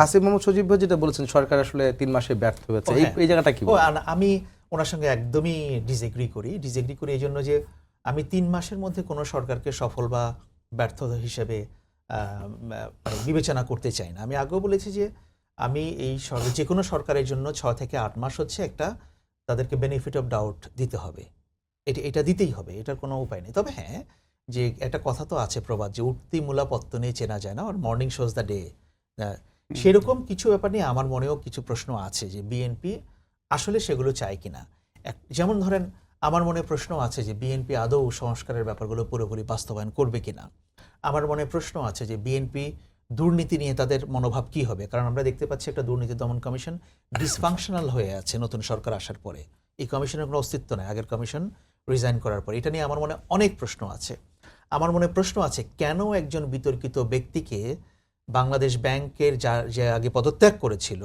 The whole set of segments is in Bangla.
আসিফ মোহাম্মদ সজীব ভাই যেটা বলেছেন সরকার আসলে ৩ মাসে ব্যর্থ হয়েছে, এই জায়গাটা কি বলবেন? আমি ওনার সঙ্গে একদমই ডিসএগ্রি করি এই জন্য যে আমি ৩ মাসের মধ্যে কোনো সরকারকে সফল বা ব্যর্থ হিসেবে বিবেচনা করতে চাই না। আমি আগেও বলেছি যে আমি এই যে কোনো সরকারের জন্য ৬ থেকে ৮ মাস হচ্ছে একটা তাদেরকে বেনিফিট অফ ডাউট দিতে হবে, এটা দিতেই হবে, এটার কোনো উপায় নেই। তবে হ্যাঁ, যে একটা কথা তো আছে প্রবাদ যে উঠতি মূলা পত্তনে চেনা যায় না, আর মর্নিং শোজ দ্য ডে। সেরকম কিছু ব্যাপার নিয়ে আমার মনেও কিছু প্রশ্ন আছে যে বিএনপি আসলে সেগুলো চায় কিনা। যেমন ধরেন, আমার মনে প্রশ্ন আছে যে বিএনপি আদৌ সংস্কারের ব্যাপারগুলো পুরোপুরি বাস্তবায়ন করবে কিনা। আমার মনে প্রশ্ন আছে যে বিএনপি দুর্নীতি নিয়ে তাদের মনোভাব কি হবে, কারণ আমরা দেখতে পাচ্ছি একটা দুর্নীতি দমন কমিশন ডিসফাংশনাল হয়ে আছে নতুন সরকার আসার পরে। এই কমিশনের কোনো অস্তিত্ব নেই আগের কমিশন রিজাইন করার পর। এটা নিয়ে আমার মনে অনেক প্রশ্ন আছে। আমার মনে প্রশ্ন আছে কেন একজন বিতর্কিত ব্যক্তিকে বাংলাদেশ ব্যাংকের যে আগে পদত্যাগ করেছিল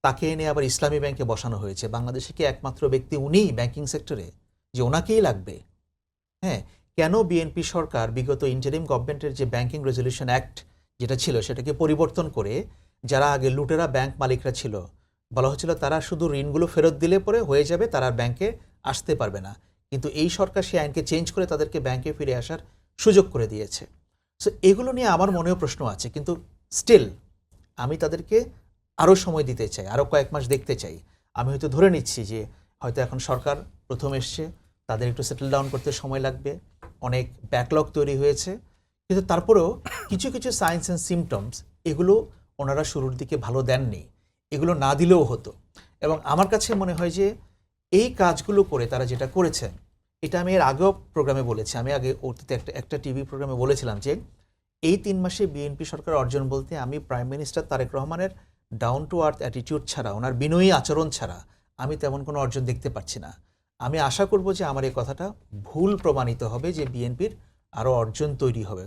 তাকে এনে আবার ইসলামী ব্যাংকে বসানো হয়েছে। বাংলাদেশে কি একমাত্র ব্যক্তি উনিই ব্যাংকিং সেক্টরে যে ওনাকেই লাগবে? হ্যাঁ, কেন বিএনপি সরকার বিগত ইন্টারিম গভর্নমেন্টের যে ব্যাংকিং রেজলিউশন অ্যাক্ট যেটা ছিল সেটাকে পরিবর্তন করে যারা আগে লুটেরা ব্যাংক মালিকরা ছিল, বলা হচ্ছিল তারা শুধু ঋণগুলো ফেরত দিলে পরে হয়ে যাবে, তারা ব্যাংকে আসতে পারবে না, কিন্তু এই সরকার সেই আইনকে চেঞ্জ করে তাদেরকে ব্যাংকে ফিরে আসার সুযোগ করে দিয়েছে। সো এগুলো নিয়ে আমার মনেও প্রশ্ন আছে, কিন্তু স্টিল আমি তাদেরকে আরও সময় দিতে চাই, আরও কয়েক মাস দেখতে চাই। আমি হয়তো ধরে নিচ্ছি যে হয়তো এখন সরকার প্রথম এসছে, তাদের একটু সেটেল ডাউন করতে সময় লাগবে, অনেক ব্যাকলগ তৈরি হয়েছে, কিন্তু তারপরেও কিছু কিছু সাইন্স অ্যান্ড সিমটমস এগুলো ওনারা শুরুর দিকে ভালো দেননি, এগুলো না দিলেও হতো। এবং আমার কাছে মনে হয় যে এই কাজগুলো করে তারা যেটা করেছেন, এটা আমি এর আগেও প্রোগ্রামে বলেছি, আমি আগে অতীতে একটা টিভি প্রোগ্রামে বলেছিলাম যে এই ৩ মাসে বিএনপি সরকার অর্জন বলতে আমি প্রাইম মিনিস্টার তারেক রহমানের ডাউন টু আর্থ অ্যাটিটিউড ছাড়া, ওনার বিনয়ী আচরণ ছাড়া আমি তেমন কোনো অর্জন দেখতে পাচ্ছি না। আমি আশা করব যে আমার এই কথাটা ভুল প্রমাণিত হবে, যে বিএনপির আরও অর্জন তৈরি হবে।